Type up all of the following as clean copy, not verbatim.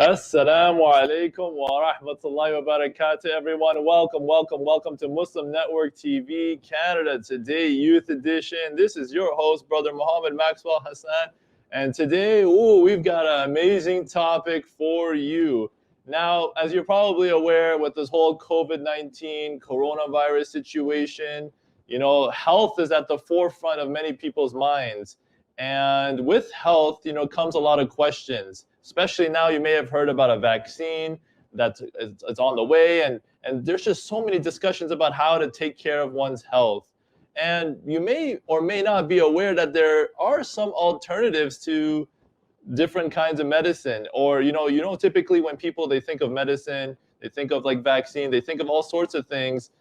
Assalamu alaikum wa rahmatullahi wa barakatuh, everyone. Welcome to Muslim Network TV Canada Today Youth Edition. This is your host, Brother Muhammad Maxwell Hassan. And today, we've got an amazing topic for you. Now, as you're probably aware, with this whole COVID-19 coronavirus situation, health is at the forefront of many people's minds. And with health, comes a lot of questions. Especially now, you may have heard about a vaccine that's it's on the way, and there's just so many discussions about how to take care of one's health. And you may or may not be aware that there are some alternatives to different kinds of medicine. Or typically when people they think of medicine, they think of like vaccine, they think of all sorts of things,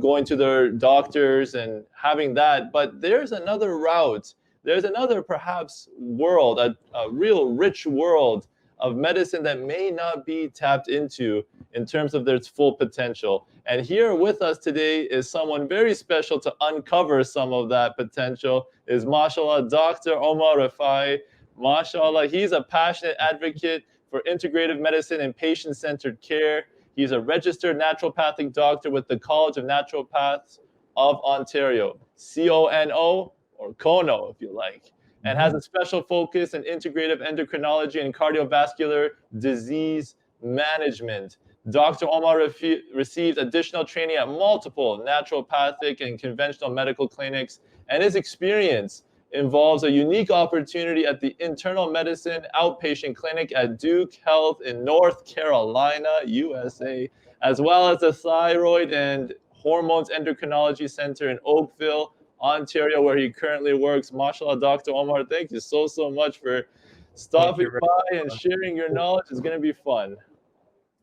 going to their doctors and having that. But there's another route. There's another perhaps world, a real rich world of medicine that may not be tapped into in terms of their full potential. And here with us today is someone very special to uncover some of that potential, is mashallah Dr. Omar Rafai. Mashallah, he's a passionate advocate for integrative medicine and patient-centered care. He's a registered naturopathic doctor with the College of Naturopaths of Ontario, CONO, or Kono, if you like, and has a special focus in integrative endocrinology and cardiovascular disease management. Dr. Omar received additional training at multiple naturopathic and conventional medical clinics, and his experience involves a unique opportunity at the internal medicine outpatient clinic at Duke Health in North Carolina, USA, as well as the thyroid and hormones endocrinology center in Oakville, Ontario, where he currently works. Mashallah, Dr. Omar, thank you so much for stopping by and sharing your knowledge. It's going to be fun.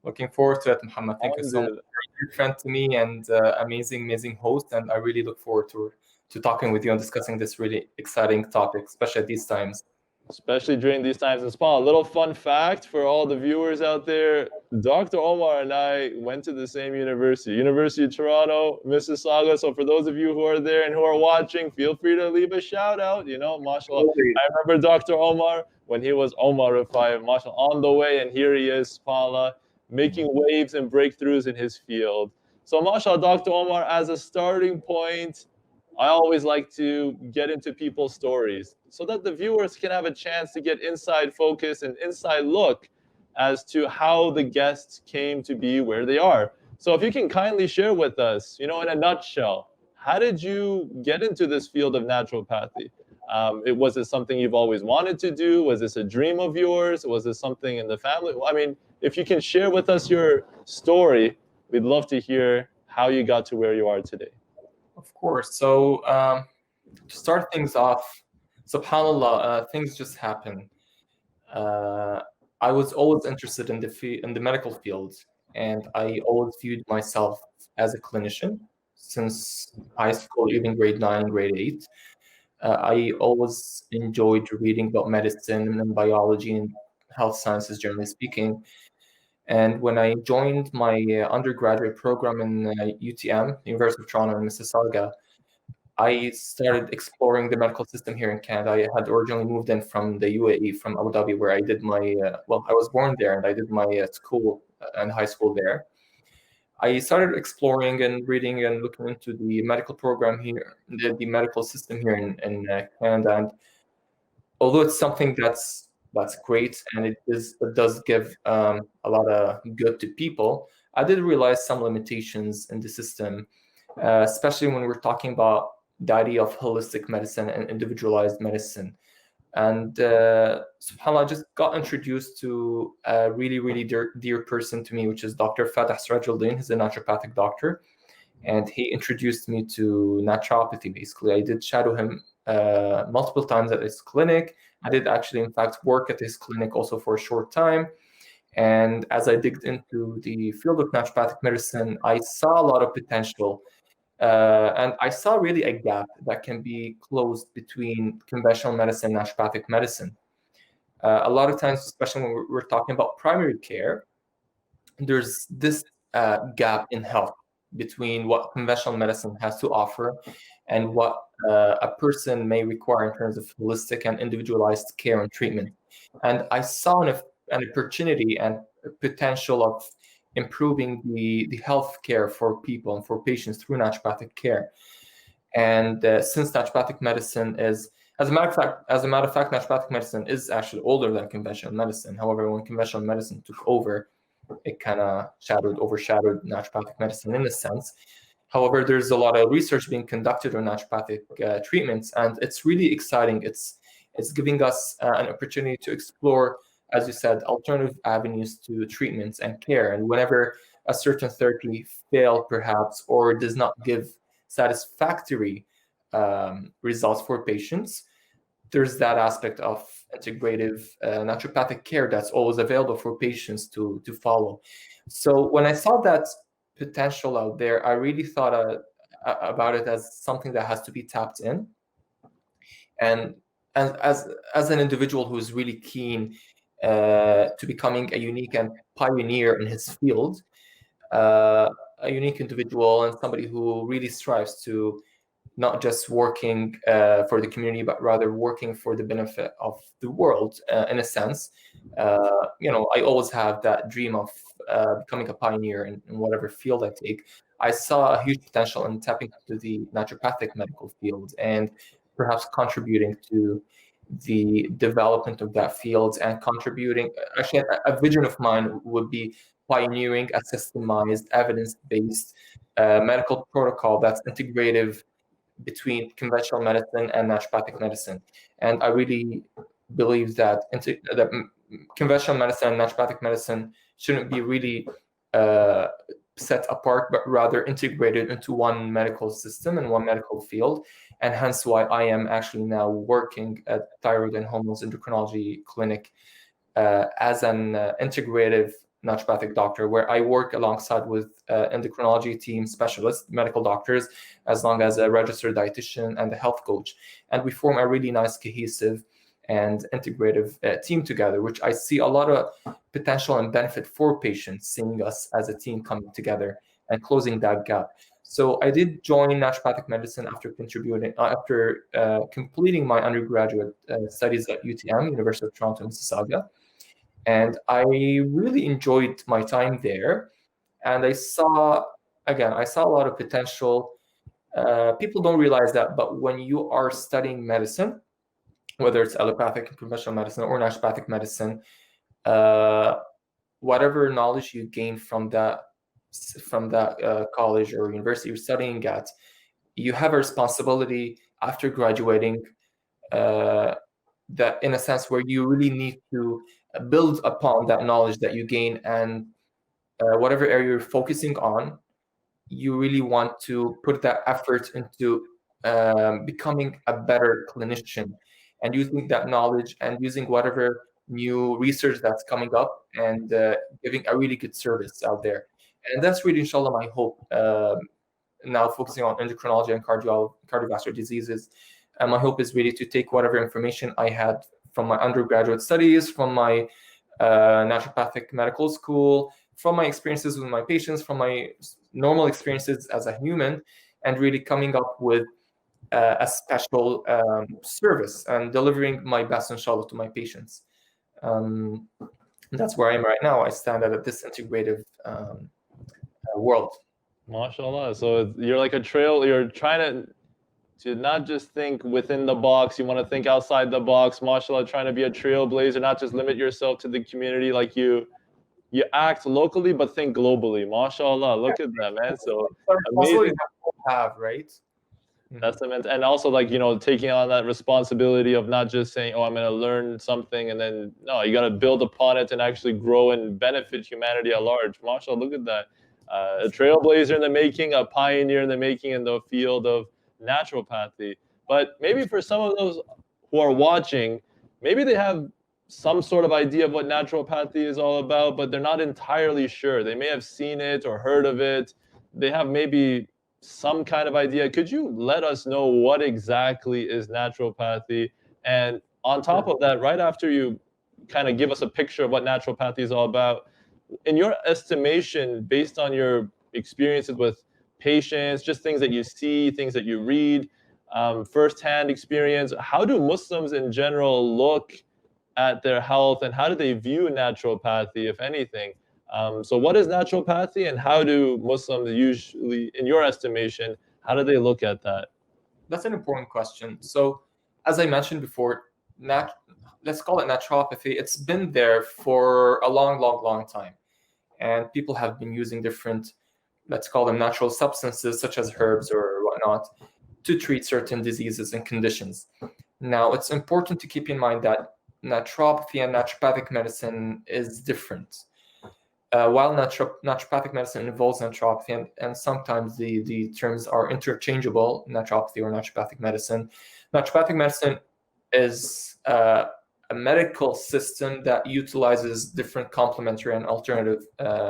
Looking forward to it, Muhammad. Thank you so much. You're a good friend to me and amazing host, and I really look forward to talking with you and discussing this really exciting topic, especially at these times. Especially during these times. And Spawn, a little fun fact for all the viewers out there, Dr. Omar and I went to the same University of Toronto, Mississauga. So for those of you who are there and who are watching, feel free to leave a shout out, mashallah. I remember Dr. Omar when he was Omar Rafai, mashallah, on the way, and here he is, subhanAllah, making waves and breakthroughs in his field. So mashallah, Dr. Omar, as a starting point, I always like to get into people's stories so that the viewers can have a chance to get inside focus and inside look as to how the guests came to be where they are. So if you can kindly share with us, in a nutshell, how did you get into this field of naturopathy? Was it something you've always wanted to do? Was this a dream of yours? Was this something in the family? I mean, if you can share with us your story, we'd love to hear how you got to where you are today. Of course. So to start things off, subhanAllah, things just happen. I was always interested in the medical field, and I always viewed myself as a clinician since high school, even grade 9, grade 8. I always enjoyed reading about medicine and biology and health sciences, generally speaking. And when I joined my undergraduate program in UTM, University of Toronto in Mississauga, I started exploring the medical system here in Canada. I had originally moved in from the UAE, from Abu Dhabi, where I did my, I was born there and I did my school and high school there. I started exploring and reading and looking into the medical program here, the medical system here in Canada. And although it's something that's great, and it does give a lot of good to people, I did realize some limitations in the system, especially when we're talking about the idea of holistic medicine and individualized medicine. And subhanAllah, I just got introduced to a really dear person to me, which is Dr. Fatah Sirajuddin. He's a naturopathic doctor, and he introduced me to naturopathy. Basically, I did shadow him multiple times at his clinic. I did actually, in fact, work at his clinic also for a short time. And as I digged into the field of naturopathic medicine, I saw a lot of potential. And I saw really a gap that can be closed between conventional medicine and naturopathic medicine. A lot of times, especially when we're talking about primary care, there's this gap in health between what conventional medicine has to offer and what a person may require in terms of holistic and individualized care and treatment. And I saw an opportunity and potential of improving the health care for people and for patients through naturopathic care. And since naturopathic medicine is, as a matter of fact, naturopathic medicine is actually older than conventional medicine. However, when conventional medicine took over, it kind of overshadowed naturopathic medicine in a sense. However, there's a lot of research being conducted on naturopathic treatments, and it's really exciting. It's giving us an opportunity to explore, as you said, alternative avenues to treatments and care. And whenever a certain therapy fails, perhaps, or does not give satisfactory results for patients, there's that aspect of integrative naturopathic care that's always available for patients to follow. So when I saw that potential out there, I really thought about it as something that has to be tapped in. And as an individual who's really keen to becoming a unique and pioneer in his field, a unique individual and somebody who really strives to not just working for the community, but rather working for the benefit of the world, in a sense. I always have that dream of becoming a pioneer in whatever field I take. I saw a huge potential in tapping into the naturopathic medical field and perhaps contributing to the development of that field and contributing. Actually, a vision of mine would be pioneering a systemized, evidence-based medical protocol that's integrative between conventional medicine and naturopathic medicine. And I really believe that conventional medicine and naturopathic medicine shouldn't be really set apart, but rather integrated into one medical system and one medical field. And hence why I am actually now working at Thyroid and Hormones Endocrinology Clinic as an integrative naturopathic doctor, where I work alongside with endocrinology team specialists, medical doctors, as long as a registered dietitian and a health coach. And we form a really nice, cohesive and integrative team together, which I see a lot of potential and benefit for patients, seeing us as a team coming together and closing that gap. So I did join naturopathic medicine after completing my undergraduate studies at UTM, University of Toronto, Mississauga. And I really enjoyed my time there. And I saw a lot of potential. People don't realize that, but when you are studying medicine, whether it's allopathic and conventional medicine or naturopathic medicine, whatever knowledge you gain from that college or university you're studying at, you have a responsibility after graduating, that in a sense where you really need to build upon that knowledge that you gain, and whatever area you're focusing on, you really want to put that effort into becoming a better clinician and using that knowledge and using whatever new research that's coming up and giving a really good service out there. And that's really, inshallah, my hope. Now focusing on endocrinology and cardiovascular diseases. And my hope is really to take whatever information I had from my undergraduate studies, from my naturopathic medical school, from my experiences with my patients, from my normal experiences as a human, and really coming up with a special service and delivering my best, inshallah, to my patients. That's where I am right now. I stand at this integrative world. MashaAllah. So you're like a trail. You're trying to not just think within the box. You want to think outside the box. MashaAllah, trying to be a trailblazer, not just limit yourself to the community. Like you act locally, but think globally. MashaAllah. Look at that, man. So amazing. Have, right? That's immense. And also, like, taking on that responsibility of not just saying, oh, I'm going to learn something, and then, no, you got to build upon it and actually grow and benefit humanity at large. MashaAllah, look at that. A trailblazer in the making, a pioneer in the making in the field of naturopathy. But maybe for some of those who are watching, maybe they have some sort of idea of what naturopathy is all about, but they're not entirely sure. They may have seen it or heard of it. They have maybe some kind of idea. Could you let us know what exactly is naturopathy? And on top of that, right after you kind of give us a picture of what naturopathy is all about, in your estimation, based on your experiences with patients, just things that you see, things that you read, firsthand experience, how do Muslims in general look at their health, and how do they view naturopathy, if anything? So what is naturopathy, and how do Muslims usually, in your estimation, how do they look at that? That's an important question. So, as I mentioned before, let's call it naturopathy. It's been there for a long, long, long time. And people have been using different, let's call them natural substances, such as herbs or whatnot, to treat certain diseases and conditions. Now, it's important to keep in mind that naturopathy and naturopathic medicine is different. While naturopathic medicine involves naturopathy, and sometimes the terms are interchangeable, naturopathy or naturopathic medicine. Naturopathic medicine is a medical system that utilizes different complementary and alternative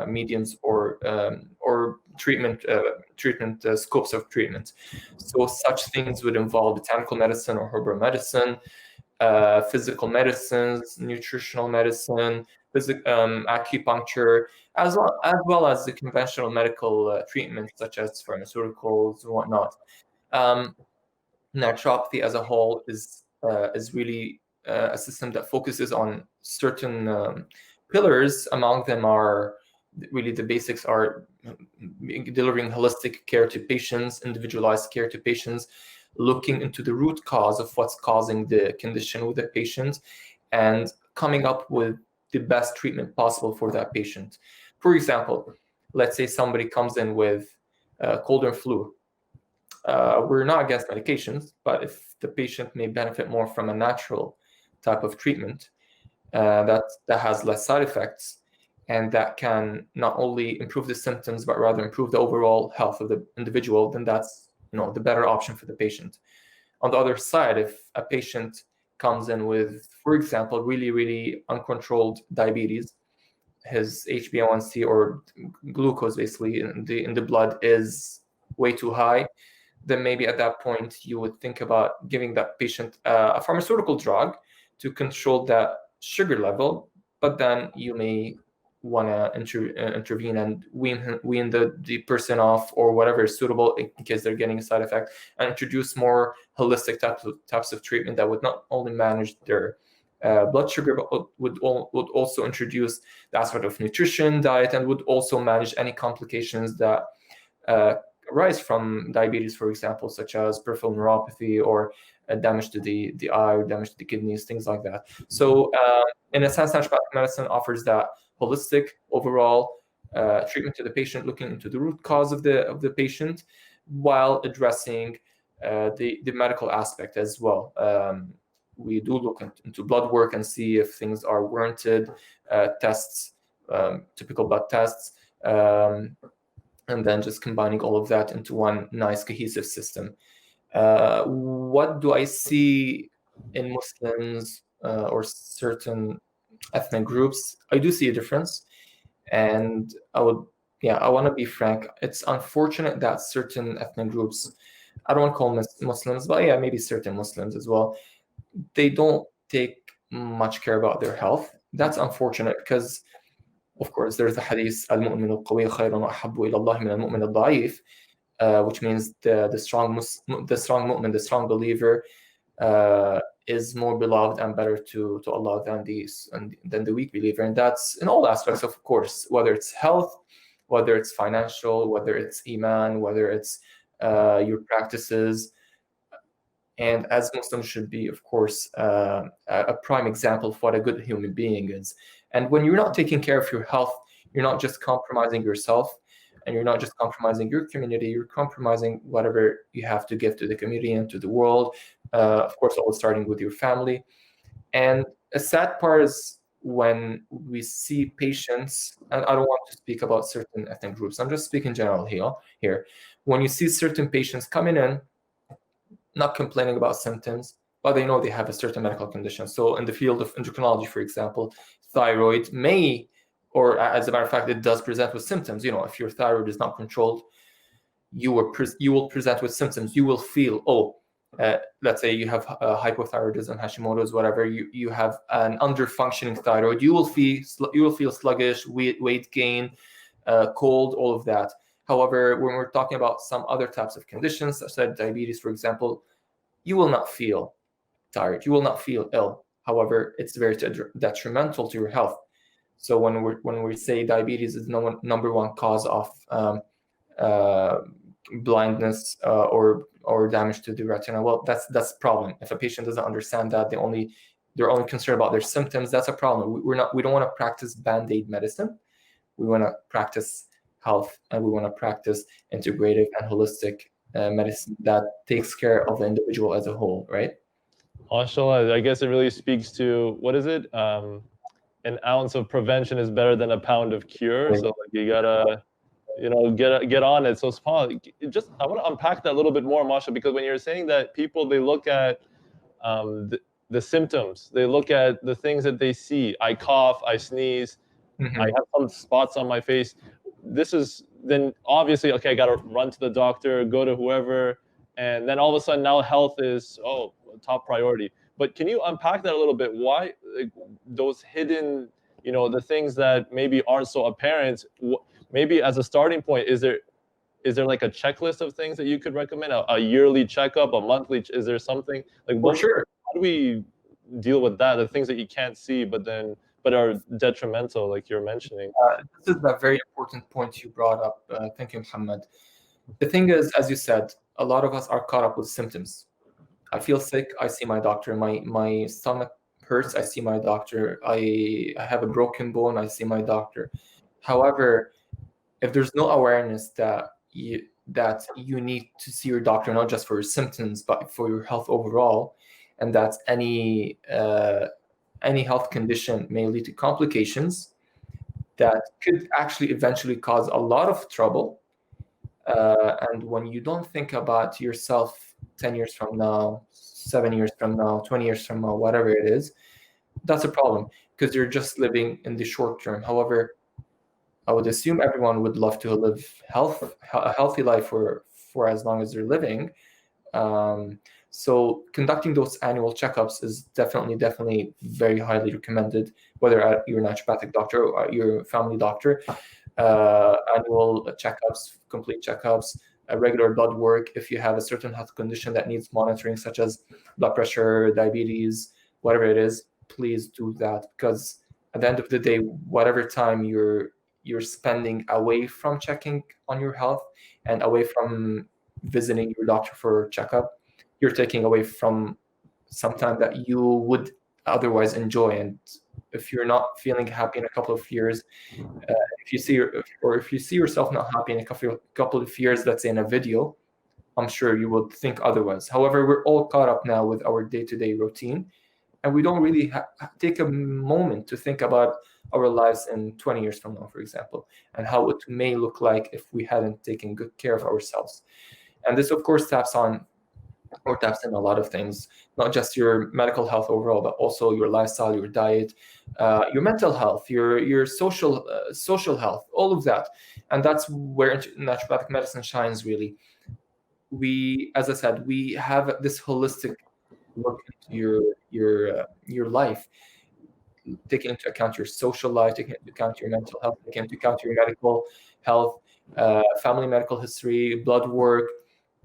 mediums or treatment scopes of treatment. So such things would involve botanical medicine or herbal medicine, physical medicines, nutritional medicine, acupuncture, as well as the conventional medical treatments such as pharmaceuticals and whatnot. Naturopathy as a whole is really a system that focuses on certain pillars. Among them are really the basics are delivering holistic care to patients, individualized care to patients, looking into the root cause of what's causing the condition with the patient, and coming up with the best treatment possible for that patient. For example, let's say somebody comes in with cold and flu. We're not against medications, but if the patient may benefit more from a natural type of treatment that has less side effects, and that can not only improve the symptoms but rather improve the overall health of the individual, then that's the better option for the patient. On the other side, if a patient comes in with, for example, really, really uncontrolled diabetes, his HbA1c or glucose basically in the blood is way too high, then maybe at that point you would think about giving that patient a pharmaceutical drug to control that sugar level, but then you may want to intervene and wean the person off or whatever is suitable in case they're getting a side effect, and introduce more holistic types of treatment that would not only manage their blood sugar, but would also introduce the aspect of nutrition, diet, and would also manage any complications that arise from diabetes, for example, such as peripheral neuropathy or damage to the eye or damage to the kidneys, things like that. So in a sense, naturopathic medicine offers that holistic overall treatment to the patient, looking into the root cause of the patient while addressing the medical aspect as well. We do look into blood work and see if things are warranted, tests, typical blood tests, and then just combining all of that into one nice cohesive system. What do I see in Muslims or certain ethnic groups? I do see a difference, and I want to be frank. It's unfortunate that certain ethnic groups, I don't want to call them Muslims, but yeah, maybe certain Muslims as well, they don't take much care about their health. That's unfortunate because, of course, there's the hadith, al-mu'min al-qawi khayrun wa ahabbu ila Allah min al-mu'min al-da'if, which means the strong mu'min, the strong believer, is more beloved and better to Allah than the weak believer. And that's in all aspects, of course, whether it's health, whether it's financial, whether it's iman, whether it's your practices. And as Muslims should be, of course, a prime example of what a good human being is. And when you're not taking care of your health, you're not just compromising yourself, and you're not just compromising your community, you're compromising whatever you have to give to the community and to the world. Of course, always starting with your family. And a sad part is when we see patients, and I don't want to speak about certain ethnic groups, I'm just speaking general here. When you see certain patients coming in, not complaining about symptoms, but they know they have a certain medical condition. So in the field of endocrinology, for example, thyroid may, or as a matter of fact, it does present with symptoms. If your thyroid is not controlled, you will present with symptoms. You will feel, let's say you have hypothyroidism, Hashimoto's, whatever. You have an under-functioning thyroid. You will feel sluggish, weight gain, cold, all of that. However, when we're talking about some other types of conditions, such as diabetes, for example, you will not feel tired. You will not feel ill. However, it's very detrimental to your health. So when we say diabetes is number one cause of blindness or damage to the retina, well, that's a problem. If a patient doesn't understand that, they're only concerned about their symptoms, that's a problem. We don't want to practice band-aid medicine. We want to practice health, and we want to practice integrative and holistic medicine that takes care of the individual as a whole, right? MashaAllah, I guess it really speaks to, what is it? An ounce of prevention is better than a pound of cure. So like you gotta, get on it. So subhanAllah, I want to unpack that a little bit more, Masha, because when you're saying that people, they look at the symptoms, they look at the things that they see. I cough, I sneeze, I have some spots on my face. This is then obviously, okay, I got to run to the doctor, go to whoever. And then all of a sudden now health is, top priority. But can you unpack that a little bit? Why those hidden, the things that maybe aren't so apparent, maybe as a starting point, is there like a checklist of things that you could recommend? A yearly checkup, a monthly, is there something like, For sure. How do we deal with that? The things that you can't see, but are detrimental, like you're mentioning. This is a very important point you brought up. Thank you, Muhammad. The thing is, as you said, a lot of us are caught up with symptoms. I feel sick, I see my doctor. My stomach hurts, I see my doctor. I have a broken bone, I see my doctor. However, if there's no awareness that you need to see your doctor, not just for your symptoms, but for your health overall, and that any health condition may lead to complications that could actually eventually cause a lot of trouble. And when you don't think about yourself 10 years from now, 7 years from now, 20 years from now, whatever it is, that's a problem, because you're just living in the short term. However, I would assume everyone would love to live a healthy life for as long as they're living. So conducting those annual checkups is definitely very highly recommended, whether at your naturopathic doctor or your family doctor. Annual checkups, complete checkups, regular blood work. If you have a certain health condition that needs monitoring, such as blood pressure, diabetes, whatever it is, please do that, because at the end of the day, whatever time you're spending away from checking on your health and away from visiting your doctor for a checkup, you're taking away from some time that you would otherwise enjoy. And if you're not feeling happy in a couple of years, if you see yourself not happy in a couple of years, let's say in a video, I'm sure you would think otherwise. However, we're all caught up now with our day-to-day routine, and we don't really take a moment to think about our lives in 20 years from now, for example, and how it may look like if we hadn't taken good care of ourselves. And this, of course, taps in a lot of things, not just your medical health overall, but also your lifestyle, your diet, your mental health, your social health, all of that. And that's where naturopathic medicine shines, really. As I said, we have this holistic look into your life, taking into account your social life, taking into account your mental health, taking into account your medical health, family medical history, blood work,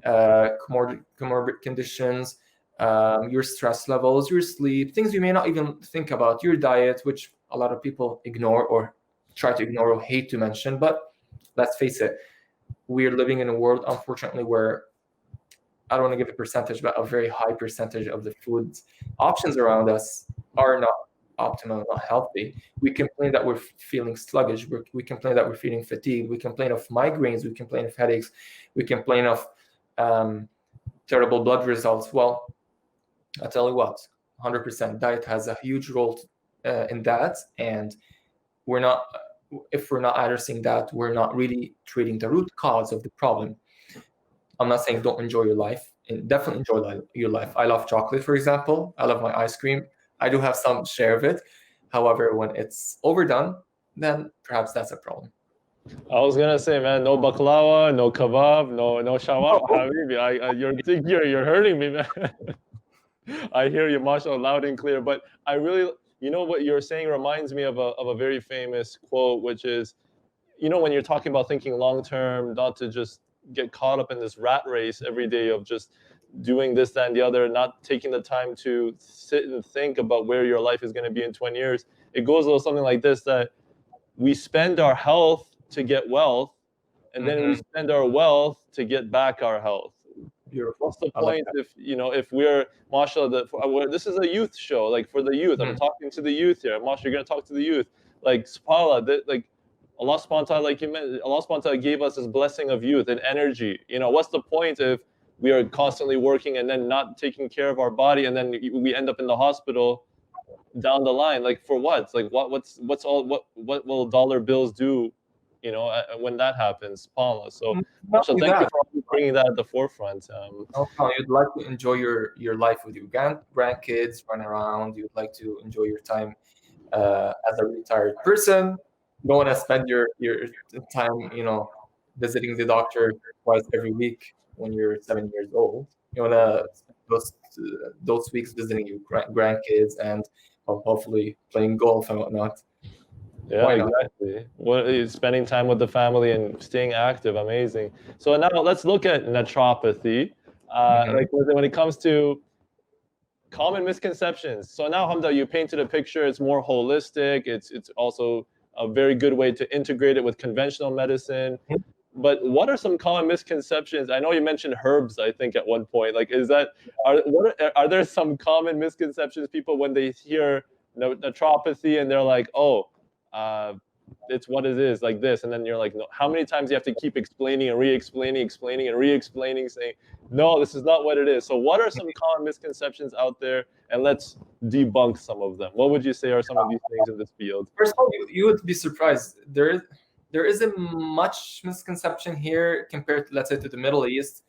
comorbid conditions, your stress levels, your sleep, things you may not even think about, your diet, which a lot of people ignore or try to ignore or hate to mention. But let's face it, we're living in a world, unfortunately, where I don't want to give a percentage, but a very high percentage of the food options around us are not optimal, not healthy. We complain that we're feeling sluggish. We complain that we're feeling fatigued. We complain of migraines. We complain of headaches. We complain of terrible blood results. Well, I tell you what, 100% diet has a huge role in that. And if we're not addressing that, we're not really treating the root cause of the problem. I'm not saying don't enjoy your life, and definitely enjoy your life. I love chocolate, for example. I love my ice cream. I do have some share of it. However, when it's overdone, then perhaps that's a problem. I was gonna say, man, no baklava, no kebab, no shawarma, habibi. You're hurting me, man. I hear you, mashallah, loud and clear. But I really, what you're saying reminds me of a very famous quote, which is, when you're talking about thinking long term, not to just get caught up in this rat race every day of just doing this, that, and the other, not taking the time to sit and think about where your life is going to be in 20 years. It goes a little something like this, that we spend our health to get wealth, and then we spend our wealth to get back our health. Beautiful. What's the I like point that. if we're, mashallah, this is a youth show, like for the youth. I'm talking to the youth here. Mashallah, you're going to talk to the youth. Like, subhanAllah, like Allah subhanahu wa ta'ala, like you mentioned, Allah subhanahu wa ta'ala gave us this blessing of youth and energy. What's the point if we are constantly working and then not taking care of our body, and then we end up in the hospital down the line? Like, for what? Like, what will dollar bills do, when that happens? SubhanAllah. So, Not mashallah, only thank you that, for bringing that at the forefront. you'd like to enjoy your life with your grandkids, run around. You'd like to enjoy your time as a retired person. You don't want to spend your time, visiting the doctor twice every week when you're 7 years old. You want to spend those weeks visiting your grandkids and hopefully playing golf and whatnot. Yeah, Why not? exactly. Spending time with the family and staying active, amazing. So now let's look at naturopathy. Like when it comes to common misconceptions. So now, Hamda, you painted a picture. It's more holistic. It's also a very good way to integrate it with conventional medicine. But what are some common misconceptions? I know you mentioned herbs, I think, at one point. Like, are there some common misconceptions people, when they hear naturopathy and they're like, oh, it's what it is, like this, and then you're like, no, how many times you have to keep explaining and re-explaining, explaining and re-explaining, saying, no, this is not what it is. So what are some common misconceptions out there, and let's debunk some of them? What would you say are some of these things in this field? First of all, you would be surprised. There isn't much misconception here compared to, let's say, to the Middle East,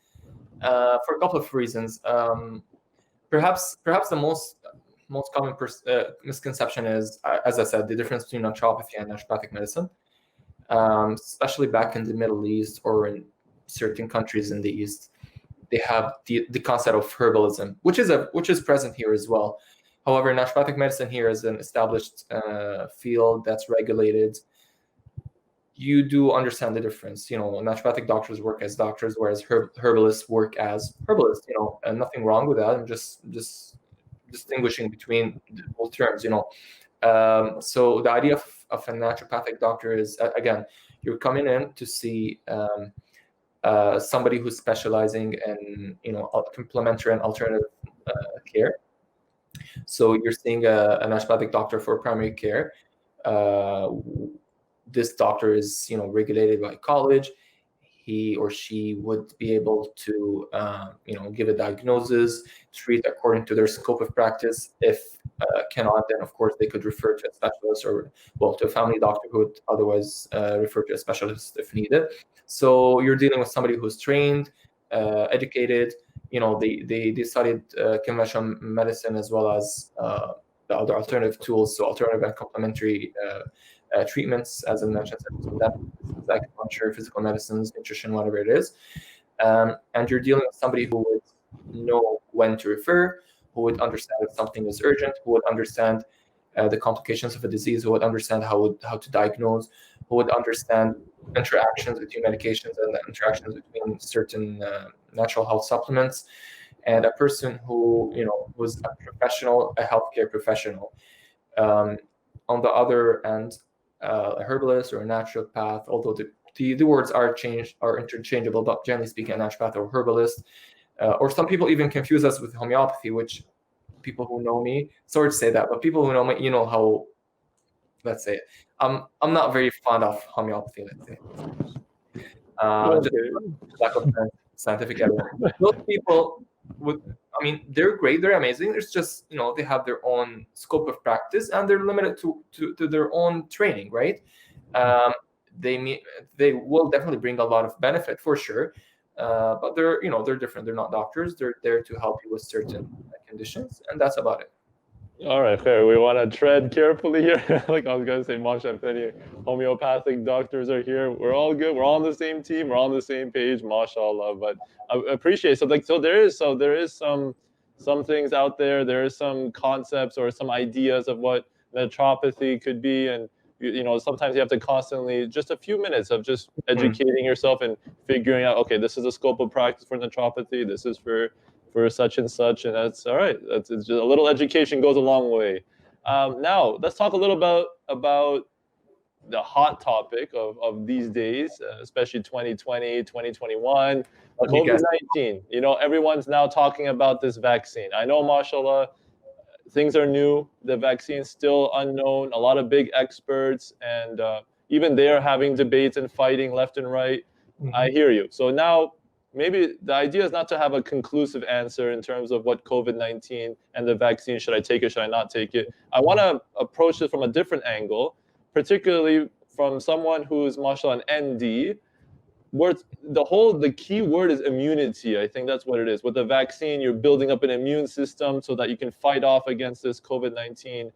for a couple of reasons. Perhaps the most common misconception is, as I said, the difference between naturopathy and naturopathic medicine, especially back in the Middle East or in certain countries in the East. They have the concept of herbalism, which is present here as well. However, naturopathic medicine here is an established field that's regulated. You do understand the difference. Naturopathic doctors work as doctors, whereas herbalists work as herbalists. And nothing wrong with that. I'm just distinguishing between both terms. So the idea of a naturopathic doctor is, again, you're coming in to see somebody who's specializing in complementary and alternative care. So you're seeing a naturopathic doctor for primary care. This doctor is regulated by college. He or she would be able to give a diagnosis, treat according to their scope of practice. If cannot, then of course they could refer to a specialist, or to a family doctor who would otherwise refer to a specialist if needed. So you're dealing with somebody who's trained, educated. They studied conventional medicine as well as the other alternative tools, so alternative and complementary treatments, as I mentioned, like acupuncture, physical medicines, nutrition, whatever it is. And you're dealing with somebody who would know when to refer, who would understand if something is urgent, who would understand the complications of a disease, who would understand how to diagnose, who would understand interactions between medications and the interactions between certain natural health supplements, and a person who was a professional, a healthcare professional. On the other end, a herbalist or a naturopath, although the words are interchangeable, but generally speaking, a naturopath or herbalist, or some people even confuse us with homeopathy, which people who know me, sorry to say that, but people who know me, how, let's say, I'm not very fond of homeopathy, let's say. Just lack of scientific evidence. Those people they're great, they're amazing. It's just, they have their own scope of practice and they're limited to their own training, right? They will definitely bring a lot of benefit for sure, but they're different. They're not doctors. They're there to help you with certain conditions, and that's about it. All right, fair. We want to tread carefully here. Like I was going to say, mashallah, homeopathic doctors are here. We're all good. We're all on the same team. We're all on the same page, mashallah. But I appreciate it. So there is some things out there. There is some concepts or some ideas of what naturopathy could be, and sometimes you have to constantly, just a few minutes of just educating yourself and figuring out, okay, this is the scope of practice for naturopathy. This is for for such and such, and that's all right. It's just a little education goes a long way. Now let's talk a little about the hot topic of these days, especially 2020, 2021, Let me guess. COVID-19. You know, everyone's now talking about this vaccine. I know, mashallah, things are new. The vaccine's still unknown. A lot of big experts, and even they're having debates and fighting left and right. Mhm. I hear you. So now maybe the idea is not to have a conclusive answer in terms of what COVID-19 and the vaccine, should I take it, should I not take it? I want to approach it from a different angle, particularly from someone who's, mashallah, an ND, where the key word is immunity. I think that's what it is. With the vaccine, you're building up an immune system so that you can fight off against this COVID-19,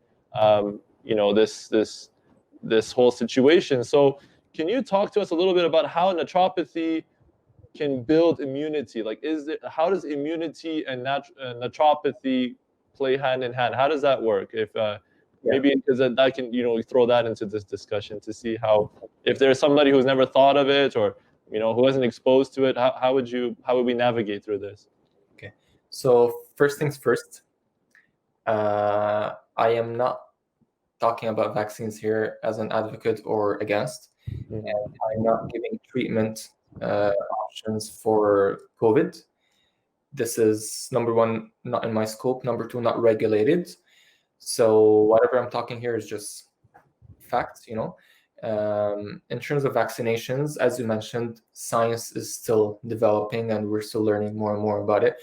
this whole situation. So can you talk to us a little bit about how naturopathy can build immunity? Like, how does immunity and naturopathy play hand in hand? How does that work? If maybe because that can throw that into this discussion to see how, if there's somebody who's never thought of it, or who wasn't exposed to it, how would we navigate through this? Okay, so first things first, I am not talking about vaccines here as an advocate or against, and I'm not giving treatment options for COVID. This is, number one, not in my scope. Number two, not regulated. So whatever I'm talking here is just facts, In terms of vaccinations, as you mentioned, science is still developing and we're still learning more and more about it.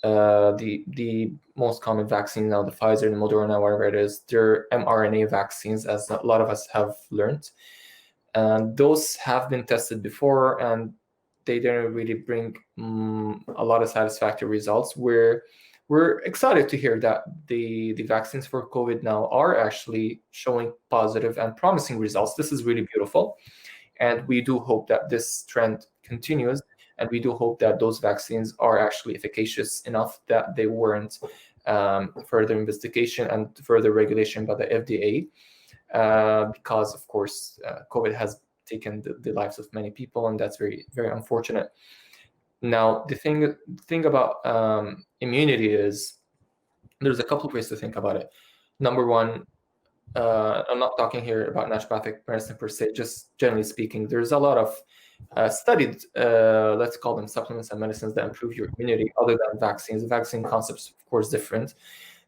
The most common vaccine now, the Pfizer, the Moderna, whatever it is, they're mRNA vaccines, as a lot of us have learned. And those have been tested before, and they didn't really bring a lot of satisfactory results. We're excited to hear that the vaccines for COVID now are actually showing positive and promising results. This is really beautiful. And we do hope that this trend continues. And we do hope that those vaccines are actually efficacious enough that they warrant further investigation and further regulation by the FDA. Because, of course, COVID has taken the lives of many people, and that's very, very unfortunate. Now, the thing about immunity is there's a couple of ways to think about it. Number one, I'm not talking here about naturopathic medicine per se, just generally speaking, there's a lot of studied, let's call them supplements and medicines that improve your immunity other than vaccines. The vaccine concept's, of course, different.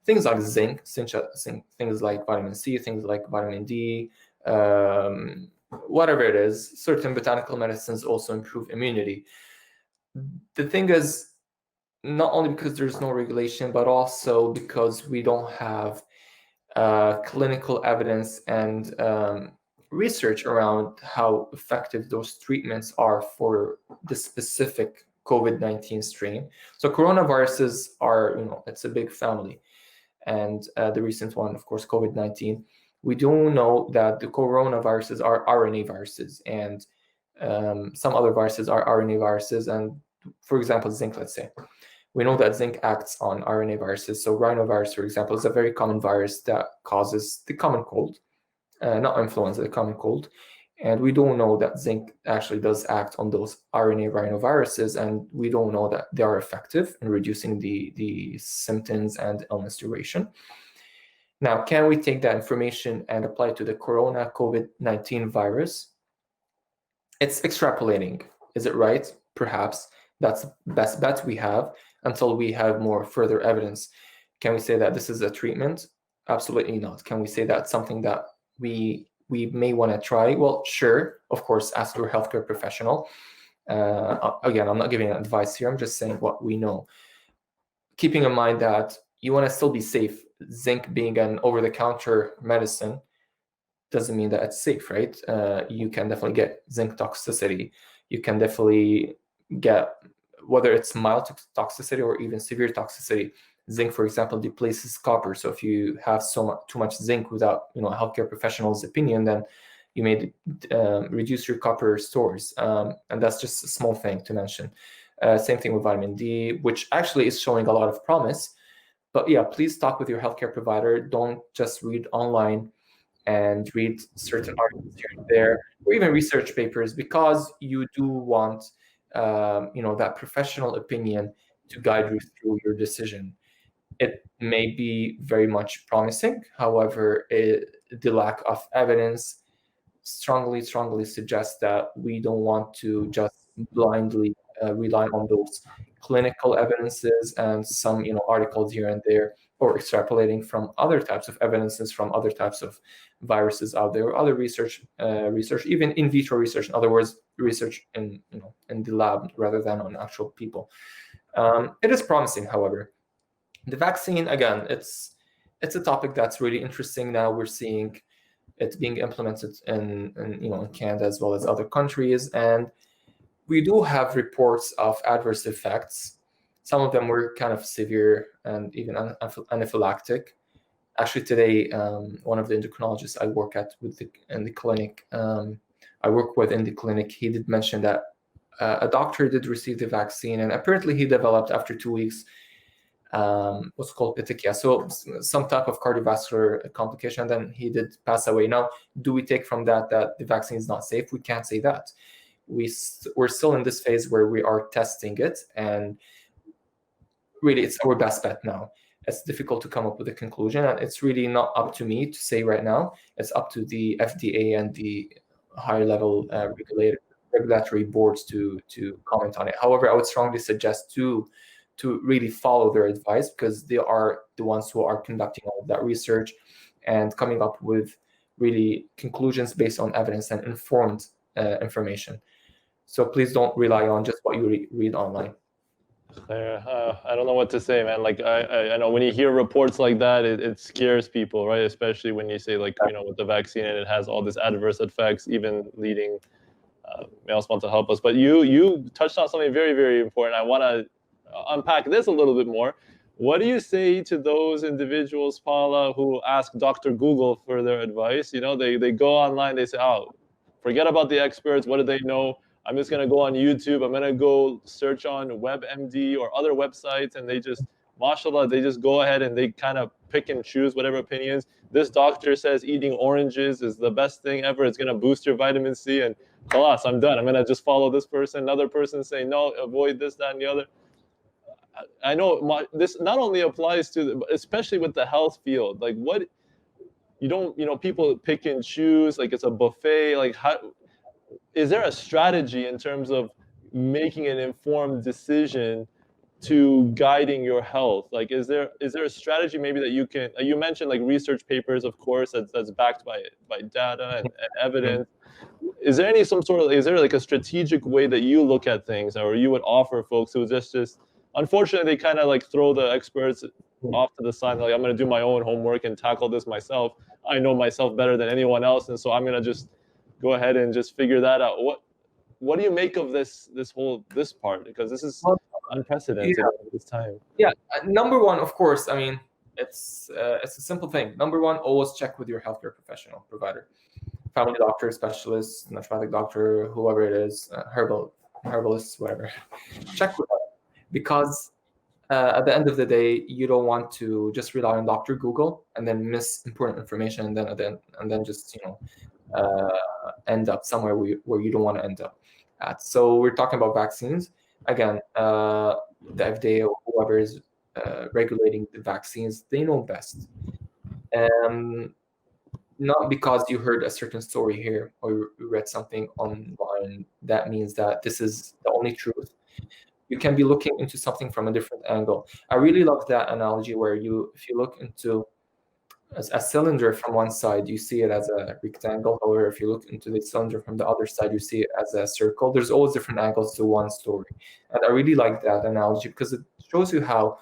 Things like zinc, things like vitamin C, things like vitamin D, whatever it is, certain botanical medicines also improve immunity. The thing is, not only because there's no regulation, but also because we don't have clinical evidence and research around how effective those treatments are for the specific COVID-19 strain. So coronaviruses are, it's a big family. And the recent one, of course, COVID-19, we do know that the coronaviruses are RNA viruses, and some other viruses are RNA viruses. And for example, zinc, let's say. We know that zinc acts on RNA viruses. So rhinovirus, for example, is a very common virus that causes the common cold, not influenza, the common cold. And we don't know that zinc actually does act on those RNA rhinoviruses, and we don't know that they are effective in reducing the symptoms and illness duration. Now, can we take that information and apply it to the corona COVID-19 virus? It's extrapolating. Is it right? Perhaps. That's the best bet we have until we have more further evidence. Can we say that this is a treatment? Absolutely not. Can we say that's something that we may want to try? Well, sure, of course, ask your healthcare professional. Again, I'm not giving advice here. I'm just saying what we know. Keeping in mind that you want to still be safe. Zinc being an over-the-counter medicine doesn't mean that it's safe, right? You can definitely get zinc toxicity. You can definitely get, whether it's mild toxicity or even severe toxicity. Zinc, for example, displaces copper. So if you have too much zinc without a healthcare professional's opinion, then you may reduce your copper stores. And that's just a small thing to mention. Same thing with vitamin D, which actually is showing a lot of promise. But yeah, please talk with your healthcare provider. Don't just read online and read certain articles here and there, or even research papers, because you do want that professional opinion to guide you through your decision. It may be very much promising. However, the lack of evidence strongly suggests that we don't want to just blindly rely on those clinical evidences and some articles here and there, or extrapolating from other types of evidences from other types of viruses out there, or other research, even in vitro research. In other words, research in the lab rather than on actual people. It is promising, however. The vaccine, again, it's a topic that's really interesting. Now we're seeing it being implemented in Canada as well as other countries, and we do have reports of adverse effects. Some of them were kind of severe and even anaphylactic. Actually, today, one of the endocrinologists I work in the clinic, he did mention that a doctor did receive the vaccine, and apparently he developed after 2 weeks what's called petechia, so some type of cardiovascular complication. Then he did pass away. Now, do we take from that the vaccine is not safe? We can't say that. We're still in this phase where we are testing it, and really it's our best bet now. It's difficult to come up with a conclusion, and it's really not up to me to say right now. It's up to the FDA and the higher level regulatory boards to comment on it. However, I would strongly suggest to really follow their advice, because they are the ones who are conducting all of that research and coming up with really conclusions based on evidence and informed information. So please don't rely on just what you read online. I don't know what to say, man. Like I know when you hear reports like that, it scares people, right? Especially when you say, like, with the vaccine and it has all these adverse effects, even leading. I also want to help us, but you touched on something very, very important. I want to unpack this a little bit more. What do you say to those individuals, Paula, who ask Dr. Google for their advice? They go online, they say, oh, forget about the experts. What do they know? I'm just going to go on YouTube. I'm going to go search on WebMD or other websites, and they just, mashallah, they just go ahead and they kind of pick and choose whatever opinions. This doctor says eating oranges is the best thing ever. It's going to boost your vitamin C, and khalas, I'm done. I'm going to just follow this person. Another person saying, no, avoid this, that, and the other. I know this not only applies to, but especially with the health field. Like, what you don't, people pick and choose. Like, it's a buffet. Like, how is there a strategy in terms of making an informed decision to guiding your health? Like, is there a strategy maybe that you can? You mentioned like research papers, of course, that's backed by data and evidence. Is there is there like a strategic way that you look at things, or you would offer folks who just unfortunately, they kind of like throw the experts off to the side. They're like, I'm going to do my own homework and tackle this myself. I know myself better than anyone else, and so I'm going to just go ahead and just figure that out. What do you make of this part? Because this is unprecedented at this time. Yeah, number one, of course. I mean, it's a simple thing. Number one, always check with your healthcare professional provider, family doctor, specialist, naturopathic doctor, whoever it is, herbalist, whatever. Check with them. Because at the end of the day, you don't want to just rely on Dr. Google and then miss important information, and then just end up somewhere where you don't want to end up at. So we're talking about vaccines again. The FDA or whoever is regulating the vaccines, they know best. Not because you heard a certain story here or you read something online, that means that this is the only truth. You can be looking into something from a different angle. I really love that analogy where if you look into a cylinder from one side, you see it as a rectangle. However, if you look into the cylinder from the other side, you see it as a circle. There's always different angles to one story. And I really like that analogy because it shows you how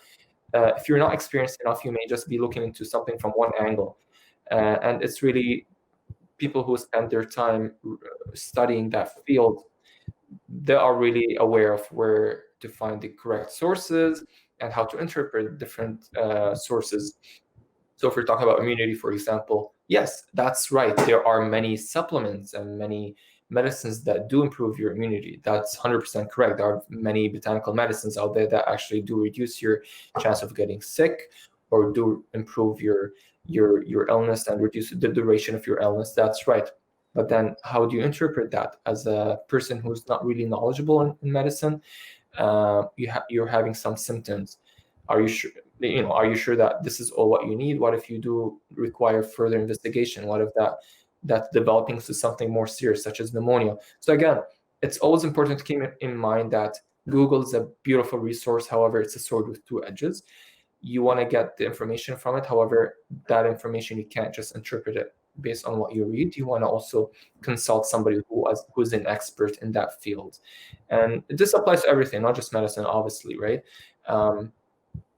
if you're not experienced enough, you may just be looking into something from one angle. And it's really people who spend their time studying that field, they are really aware of where to find the correct sources and how to interpret different sources. So if we're talking about immunity, for example, yes, that's right. There are many supplements and many medicines that do improve your immunity. That's 100% correct. There are many botanical medicines out there that actually do reduce your chance of getting sick or do improve your illness and reduce the duration of your illness. That's right. But then how do you interpret that as a person who's not really knowledgeable in medicine? you're having some symptoms. Are you sure? Are you sure that this is all what you need? What if you do require further investigation? What if that's developing to something more serious, such as pneumonia? So again, it's always important to keep in mind that Google is a beautiful resource. However, it's a sword with two edges. You want to get the information from it. However, that information, you can't just interpret it based on what you read. You want to also consult somebody who's an expert in that field. And this applies to everything, not just medicine, obviously, right?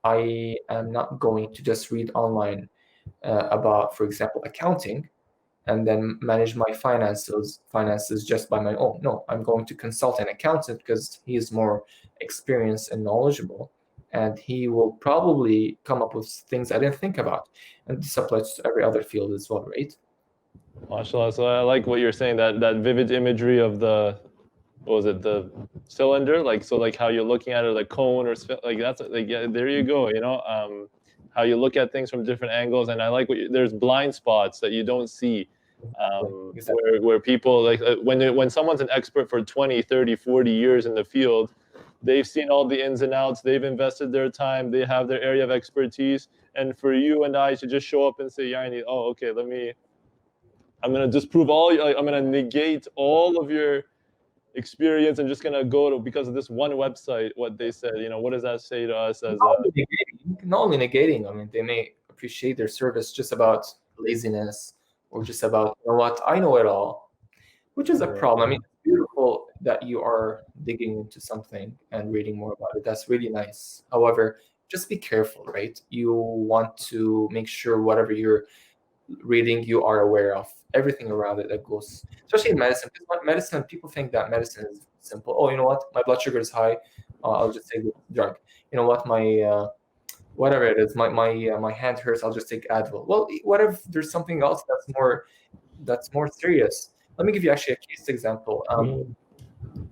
I am not going to just read online about, for example, accounting, and then manage my finances just by my own. No, I'm going to consult an accountant because he is more experienced and knowledgeable, and he will probably come up with things I didn't think about. And this applies to every other field as well, right? MashaAllah. So I like what you're saying, that vivid imagery of the, what was it, the cylinder, like, so like how you're looking at it, like cone or like that's like, yeah, there you go, how you look at things from different angles. And I like there's blind spots that you don't see, Exactly. where people like when someone's an expert for 20, 30, 40 years in the field, they've seen all the ins and outs, they've invested their time, they have their area of expertise. And for you and I to just show up and say, yeah, oh, okay, I'm going to disprove I'm going to negate all of your experience and just going to go to, because of this one website, what they said, what does that say to us as Not only negating, I mean, they may appreciate their service just about laziness, or just about, what, I know it all, which is a problem. I mean, it's beautiful that you are digging into something and reading more about it. That's really nice. However, just be careful, right? You want to make sure whatever you're reading, you are aware of everything around it that goes, especially in medicine. Because medicine, people think that medicine is simple. Oh, you know what? My blood sugar is high. I'll just take the drug. You know what? My whatever it is, my hand hurts. I'll just take Advil. Well, what if there's something else that's more serious? Let me give you actually a case example.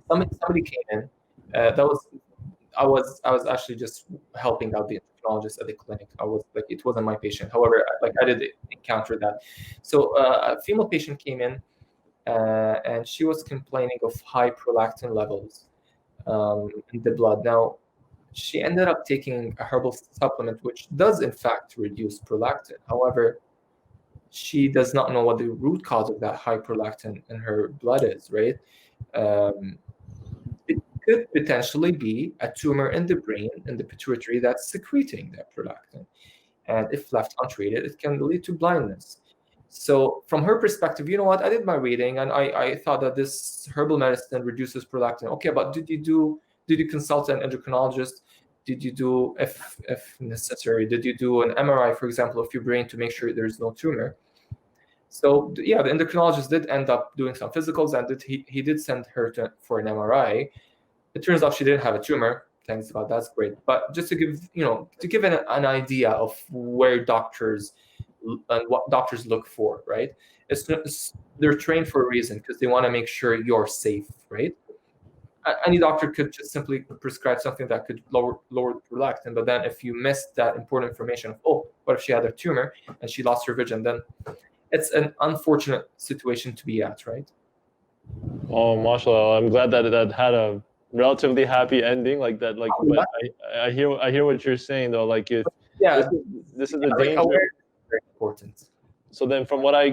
Somebody came in. I was actually just helping out the endocrinologist at the clinic. I was like, it wasn't my patient. However, I did encounter that. So a female patient came in, and she was complaining of high prolactin levels in the blood. Now, she ended up taking a herbal supplement which does in fact reduce prolactin. However, she does not know what the root cause of that high prolactin in her blood is, right? It could potentially be a tumor in the brain, in the pituitary, that's secreting that prolactin. And if left untreated, it can lead to blindness. So from her perspective, you know what, I did my reading and I thought that this herbal medicine reduces prolactin. Okay, but did you consult an endocrinologist? Did you do, if necessary, did you do an MRI, for example, of your brain to make sure there's no tumor? So yeah, the endocrinologist did end up doing some physicals, and he did send her for an MRI. It turns out she didn't have a tumor. Thanks God, that's great. But just to give an idea of where doctors and what doctors look for, right? They're trained for a reason, because they want to make sure you're safe, right? Any doctor could just simply prescribe something that could lower the prolactin, but then if you missed that important information of, oh, what if she had a tumor and she lost her vision, then it's an unfortunate situation to be at, right? Oh, mashallah! I'm glad that had a relatively happy ending, like that. Like, but I hear what you're saying though. Like, if this is the danger. Very important. So then, from what I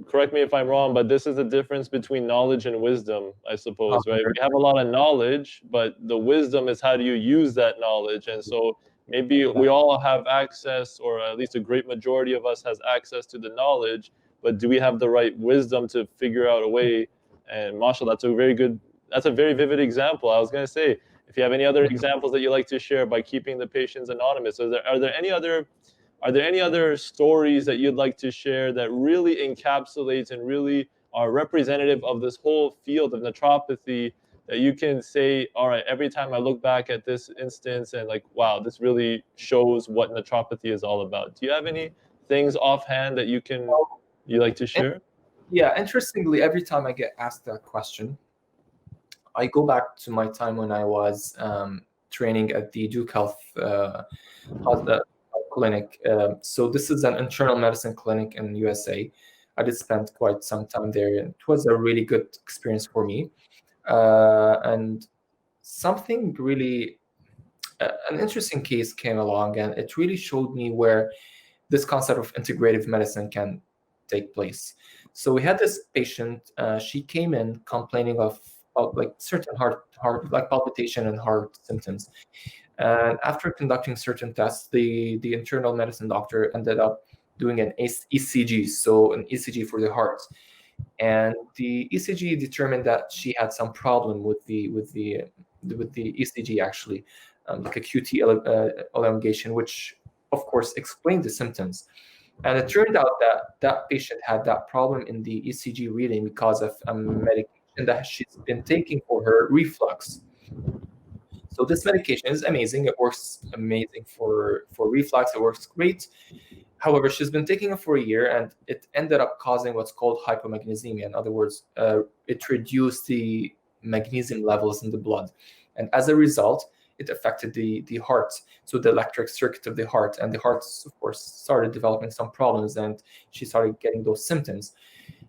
correct me if I'm wrong, but this is the difference between knowledge and wisdom, I suppose, right? We have a lot of knowledge, but the wisdom is how do you use that knowledge. And so maybe we all have access, or at least a great majority of us has access to the knowledge, but do we have the right wisdom to figure out a way? And mashallah, that's a very vivid example. I was going to say, if you have any other examples that you like to share by keeping the patients anonymous, are there any other stories that you'd like to share that really encapsulates and really are representative of this whole field of naturopathy, that you can say, all right, every time I look back at this instance and like, wow, this really shows what naturopathy is all about? Do you have any things offhand that you like to share? Yeah, interestingly, every time I get asked that question, I go back to my time when I was training at the Duke Health clinic. So this is an internal medicine clinic in USA. I did spend quite some time there, and it was a really good experience for me. And something really, an interesting case came along, and it really showed me where this concept of integrative medicine can take place. So we had this patient. She came in complaining of like certain heart like palpitation and heart symptoms. And after conducting certain tests, the internal medicine doctor ended up doing an ECG, so an ECG for the heart. And the ECG determined that she had some problem with the ECG actually, like a QT elongation, which of course explained the symptoms. And it turned out that that patient had that problem in the ECG reading because of a medication that she's been taking for her reflux. So this medication is amazing. It works amazing for reflux. It works great. However, she's been taking it for a year, and it ended up causing what's called hypomagnesemia. In other words, it reduced the magnesium levels in the blood. And as a result, it affected the heart, so the electric circuit of the heart. And the heart, of course, started developing some problems, and she started getting those symptoms.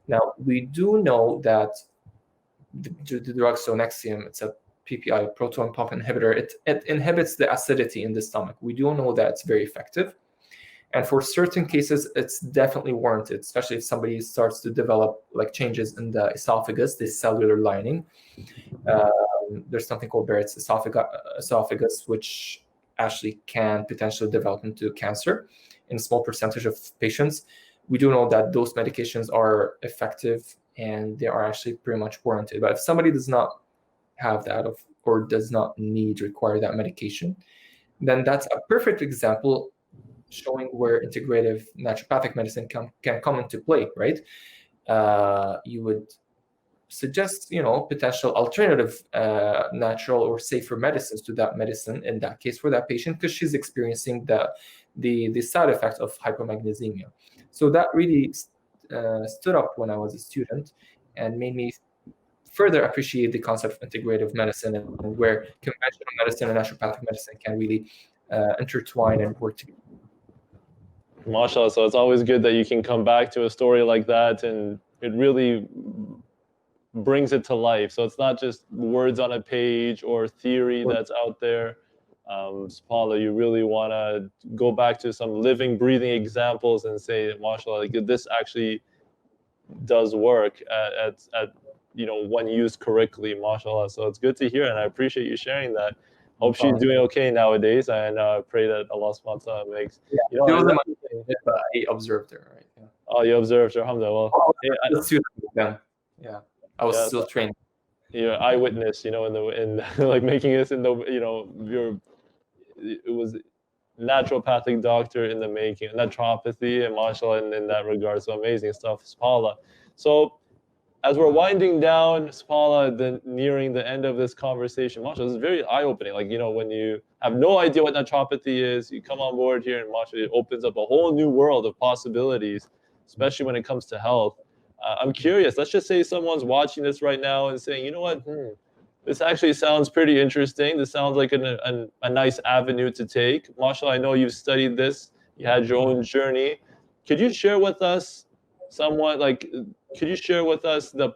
Now, we do know that the drug, so Nexium, it's a PPI, proton pump inhibitor. It inhibits the acidity in the stomach. We do know that it's very effective. And for certain cases, it's definitely warranted, especially if somebody starts to develop like changes in the esophagus, the cellular lining. There's something called Barrett's esophagus, which actually can potentially develop into cancer in a small percentage of patients. We do know that those medications are effective and they are actually pretty much warranted. But if somebody does not have that or does not require that medication, then that's a perfect example showing where integrative naturopathic medicine can come into play, right? You would suggest, potential alternative natural or safer medicines to that medicine in that case for that patient, because she's experiencing the side effect of hypomagnesemia. So that really stood up when I was a student and made me further appreciate the concept of integrative medicine and where conventional medicine and naturopathic medicine can really intertwine and work together. MashaAllah. So it's always good that you can come back to a story like that and it really brings it to life. So it's not just words on a page or theory that's out there. Paula, you really want to go back to some living, breathing examples and say, MashaAllah, like, this actually does work at when used correctly, MashaAllah. So it's good to hear, and I appreciate you sharing that. Hope she's doing okay nowadays, and pray that Allah subhanahu wa ta'ala makes. I observed her, right? Yeah. Oh, you observed her, alhamdulillah. Yeah, I was still trained. You're eyewitness, in like making this in the, it was naturopathic doctor in the making, naturopathy, and mashallah in that regard. So amazing stuff, subhanAllah. So as we're winding down, subhanAllah, nearing the end of this conversation, mashallah, it's very eye-opening. Like, when you have no idea what naturopathy is, you come on board here and mashallah, it opens up a whole new world of possibilities, especially when it comes to health. I'm curious, let's just say someone's watching this right now and saying, you know what, this actually sounds pretty interesting. This sounds like a nice avenue to take. MashaAllah, I know you've studied this. You had your own journey. Could you share with us the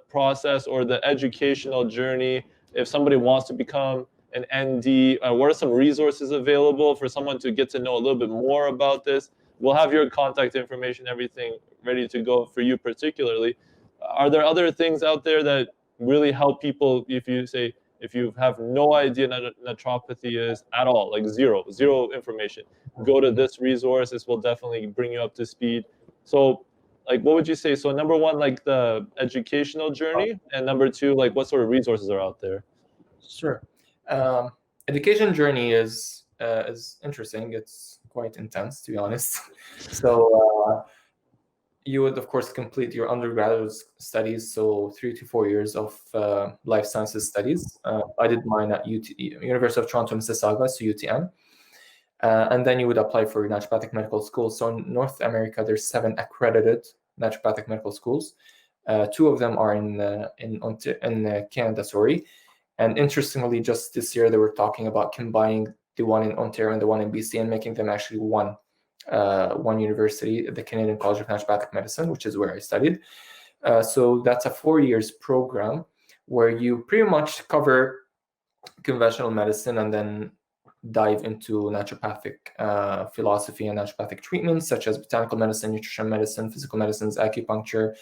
process or the educational journey if somebody wants to become an ND? What are some resources available for someone to get to know a little bit more about this? We'll have your contact information, everything ready to go for you particularly. Are there other things out there that really help people if you have no idea naturopathy is at all, like zero information, go to this resource. This will definitely bring you up to speed. So like, what would you say? So number one, like the educational journey, and number two, like what sort of resources are out there? Sure. Education journey is interesting. It's quite intense, to be honest. So you would, of course, complete your undergraduate studies, so 3 to 4 years of life sciences studies. I did mine at University of Toronto, Mississauga, so UTM. And then you would apply for naturopathic medical school. So in North America, there's 7 accredited naturopathic medical schools. 2 of them are in Canada, sorry. And interestingly, just this year, they were talking about combining the one in Ontario and the one in BC and making them actually one university, the Canadian College of Naturopathic Medicine, which is where I studied. So that's a 4 years program where you pretty much cover conventional medicine and then dive into naturopathic philosophy and naturopathic treatments such as botanical medicine, nutrition medicine, physical medicines, acupuncture,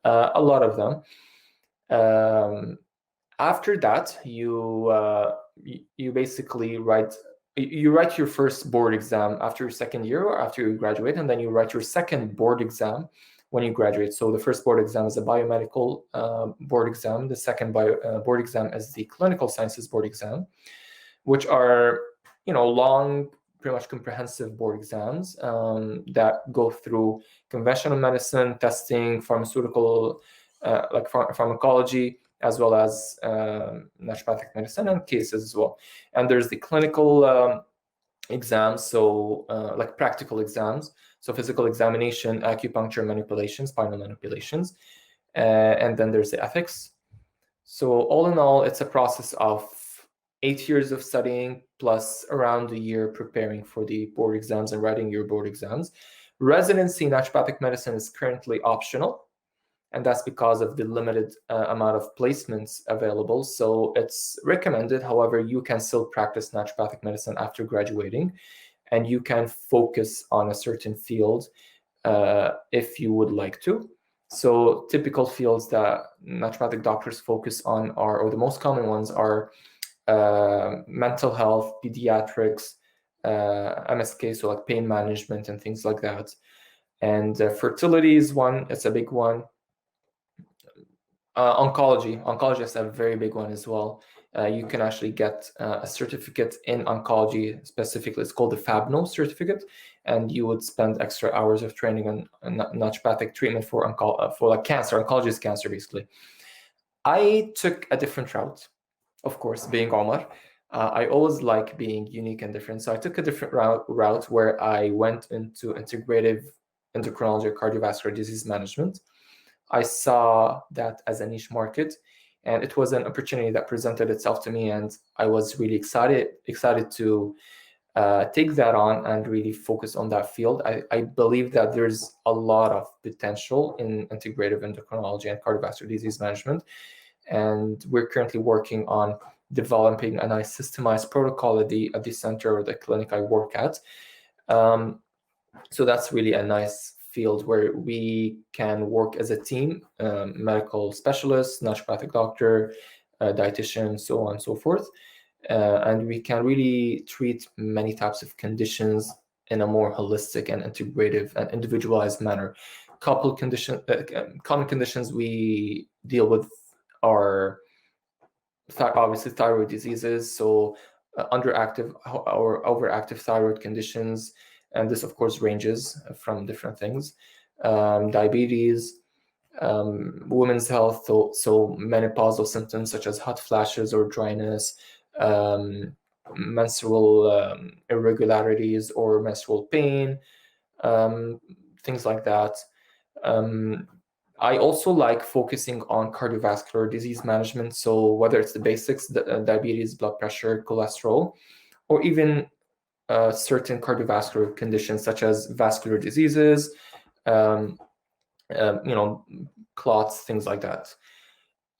a lot of them. After that, you basically write your first board exam after your second year or after you graduate, and then you write your second board exam when you graduate. So the first board exam is a biomedical board exam. The second board exam is the clinical sciences board exam, which are long, pretty much comprehensive board exams that go through conventional medicine, testing, pharmaceutical, like pharmacology, as well as naturopathic medicine and cases as well. And there's the clinical exams, so like practical exams, so physical examination, acupuncture manipulations, spinal manipulations, and then there's the ethics. So all in all, it's a process of 8 years of studying plus around a year preparing for the board exams and writing your board exams. Residency in naturopathic medicine is currently optional, and that's because of the limited amount of placements available. So it's recommended. However, you can still practice naturopathic medicine after graduating, and you can focus on a certain field if you would like to. So typical fields that naturopathic doctors focus on are, or the most common ones are mental health, pediatrics, MSK, so like pain management and things like that. And fertility is one, it's a big one. Oncology is a very big one as well. You can actually get a certificate in oncology specifically. It's called the FABNO certificate, and you would spend extra hours of training on naturopathic treatment for like cancer. Oncology is cancer, basically. I took a different route, of course, being Omar. I always like being unique and different, so I took a different route where I went into integrative endocrinology or cardiovascular disease management. I saw that as a niche market, and it was an opportunity that presented itself to me, and I was really excited to take that on and really focus on that field. I believe that there's a lot of potential in integrative endocrinology and cardiovascular disease management, and we're currently working on developing a nice systemized protocol at the center or the clinic I work at. So that's really a nice field where we can work as a team, medical specialists, naturopathic doctor, dietitian, so on and so forth. And we can really treat many types of conditions in a more holistic and integrative and individualized manner. Common conditions we deal with are obviously thyroid diseases, so underactive or overactive thyroid conditions, and this of course ranges from different things. Diabetes, women's health, so menopausal symptoms such as hot flashes or dryness, menstrual irregularities or menstrual pain, things like that. I also like focusing on cardiovascular disease management. So whether it's the basics, diabetes, blood pressure, cholesterol, or even certain cardiovascular conditions such as vascular diseases, clots, things like that.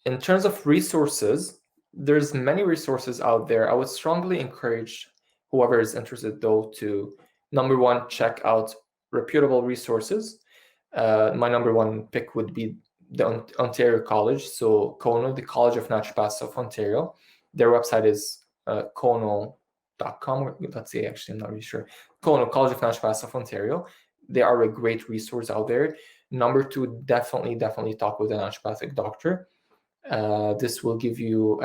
In terms of resources, there's many resources out there. I would strongly encourage whoever is interested, though, to number one, check out reputable resources. My number one pick would be the Ontario College, so CONO, the College of Naturopaths of Ontario. Their website is cono.com. Let's see, actually, I'm not really sure. CONO, College of Naturopaths of Ontario. They are a great resource out there. Number two, definitely talk with a naturopathic doctor. This will give you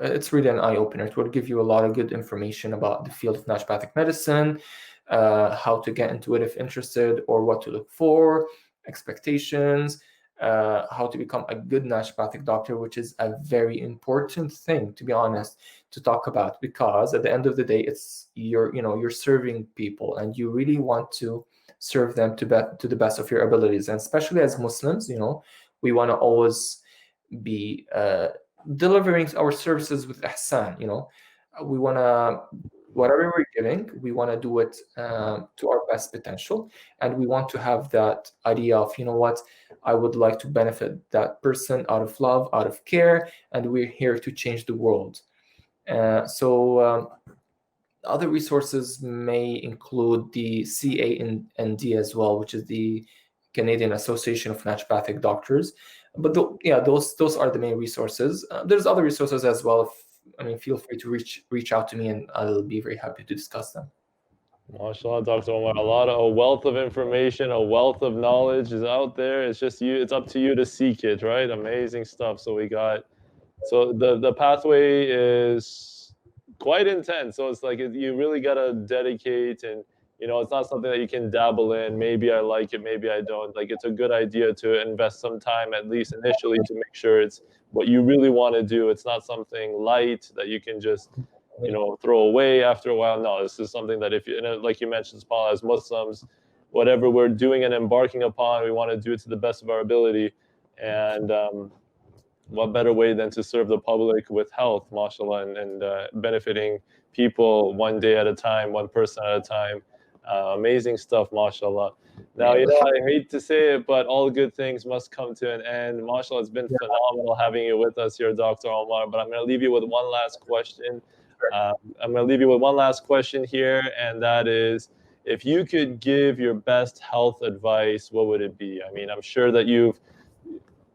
it's really an eye-opener. It will give you a lot of good information about the field of naturopathic medicine, how to get into it if interested, or what to look for, expectations, how to become a good naturopathic doctor, which is a very important thing, to be honest, to talk about, because at the end of the day, it's you're serving people, and you really want to serve them to the best of your abilities. And especially as Muslims, we want to always be delivering our services with ihsan. We want to, whatever we're giving, we want to do it to our best potential, and we want to have that idea of, I would like to benefit that person out of love, out of care, and we're here to change the world. Other resources may include the CAND as well, which is the Canadian Association of Naturopathic Doctors. But those are the main resources. There's other resources as well. Feel free to reach out to me, and I'll be very happy to discuss them. MashaAllah, Dr. Omar, a wealth of information, a wealth of knowledge is out there. It's just you. It's up to you to seek it, right? Amazing stuff. So the pathway is quite intense. So it's like you really gotta dedicate, and it's not something that you can dabble in. Maybe I like it, maybe I don't. Like, it's a good idea to invest some time, at least initially, to make sure it's what you really want to do. It's not something light that you can just throw away after a while. No, this is something that, if you, like you mentioned, Paul, as Muslims, whatever we're doing and embarking upon, we want to do it to the best of our ability. And what better way than to serve the public with health, mashallah, and benefiting people one day at a time, one person at a time. Amazing stuff, mashallah. Now, I hate to say it, but all good things must come to an end. Mashallah, it's been phenomenal having you with us here, Dr. Omar, but I'm going to leave you with one last question. Here, and that is, if you could give your best health advice, what would it be? I'm sure that you've,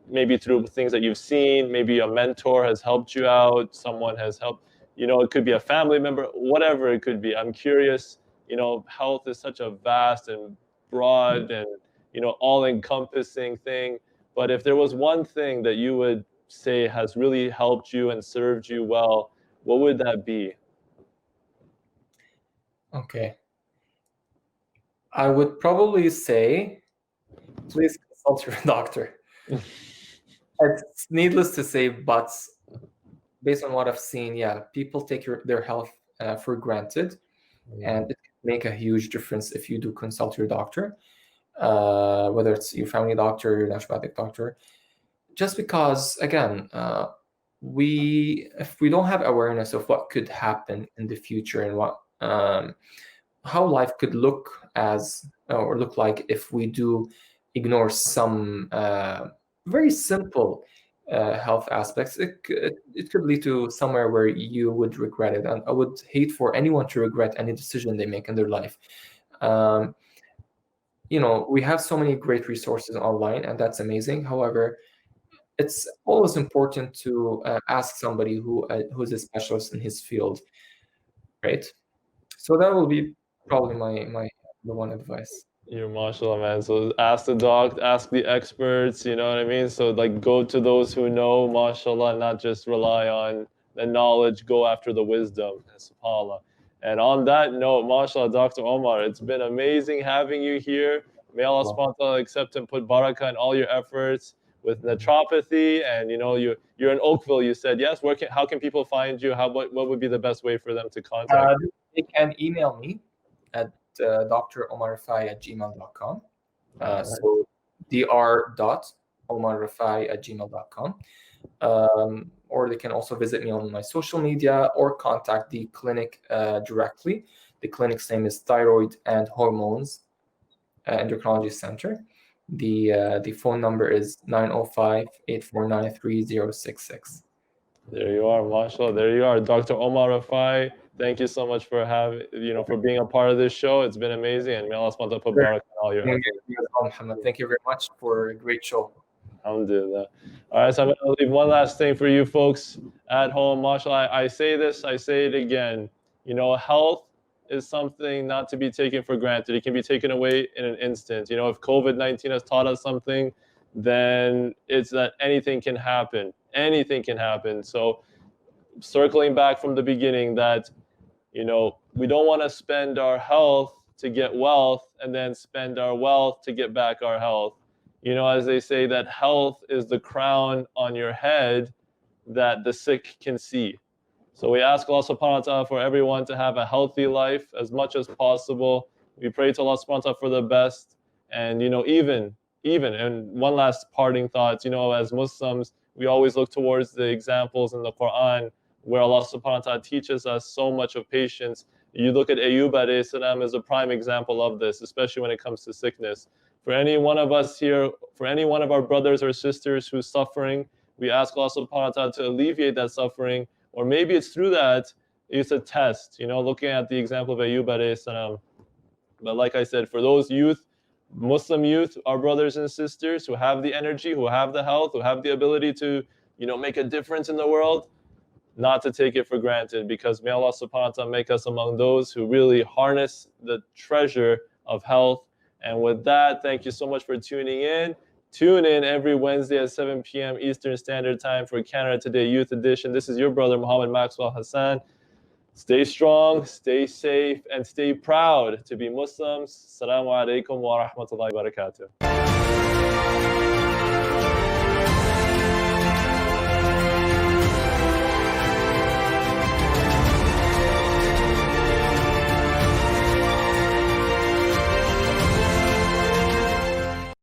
maybe through things that you've seen, maybe a mentor has helped you out, someone has helped, it could be a family member, whatever it could be. I'm curious, health is such a vast and broad and, all-encompassing thing. But if there was one thing that you would say has really helped you and served you well, what would that be? Okay. I would probably say, please consult your doctor. It's needless to say, but based on what I've seen, people take their health for granted, and it can make a huge difference if you do consult your doctor, whether it's your family doctor, your naturopathic doctor. Just because, again, if we don't have awareness of what could happen in the future and what how life could look like if we do ignore some very simple health aspects, it could lead to somewhere where you would regret it. And I would hate for anyone to regret any decision they make in their life. We have so many great resources online, and that's amazing. However, it's always important to ask somebody who's a specialist in his field, right? So that will be probably my the one advice. You're mashallah, man. So ask the doc, ask the experts, you know what I mean? So like, go to those who know, mashallah, not just rely on the knowledge, go after the wisdom, subhanAllah. And on that note, mashallah, Dr. Omar, it's been amazing having you here. May Allah subhanahu wa ta'ala accept and put barakah in all your efforts with naturopathy. And you're in Oakville, you said. Yes. How can people find you? What would be the best way for them to contact you? They can email me at dromar.rafai@gmail.com. So dr.omarrafai@gmail.com. Or they can also visit me on my social media or contact the clinic directly. The clinic's name is Thyroid and Hormones Endocrinology Center. The phone number is 905-849-3066. There you are, mashallah. There you are, Dr. Omar Rafai. Thank you so much for for being a part of this show. It's been amazing, and may Allah subhanahu wa ta'ala put barakah in all your efforts. Thank you very much for a great show. Alhamdulillah. All right, so I'm going to leave one last thing for you folks at home. MashaAllah, I say this, I say it again. Health is something not to be taken for granted. It can be taken away in an instant. If COVID-19 has taught us something, then it's that anything can happen. Anything can happen. So circling back from the beginning, that, we don't want to spend our health to get wealth and then spend our wealth to get back our health. As they say, that health is the crown on your head that the sick can see. So we ask Allah subhanahu wa ta'ala for everyone to have a healthy life as much as possible. We pray to Allah subhanahu wa ta'ala for the best. And, even, and one last parting thought, as Muslims, we always look towards the examples in the Quran where Allah subhanahu wa ta'ala teaches us so much of patience. You look at Ayyub alayhi salam as a prime example of this, especially when it comes to sickness. For any one of us here, for any one of our brothers or sisters who's suffering, we ask Allah subhanahu wa ta'ala to alleviate that suffering. Or maybe it's through that, it's a test, looking at the example of Ayyub alayhi salam. But like I said, for those youth, Muslim youth, our brothers and sisters who have the energy, who have the health, who have the ability to, make a difference in the world, not to take it for granted, because may Allah subhanahu wa ta'ala make us among those who really harness the treasure of health. And with that, thank you so much for tuning in. Tune in every Wednesday at 7 p.m. Eastern Standard Time for Canada Today Youth Edition. This is your brother, Muhammad Maxwell Hassan. Stay strong, stay safe, and stay proud to be Muslims. Assalamu alaikum wa rahmatullahi wa barakatuh.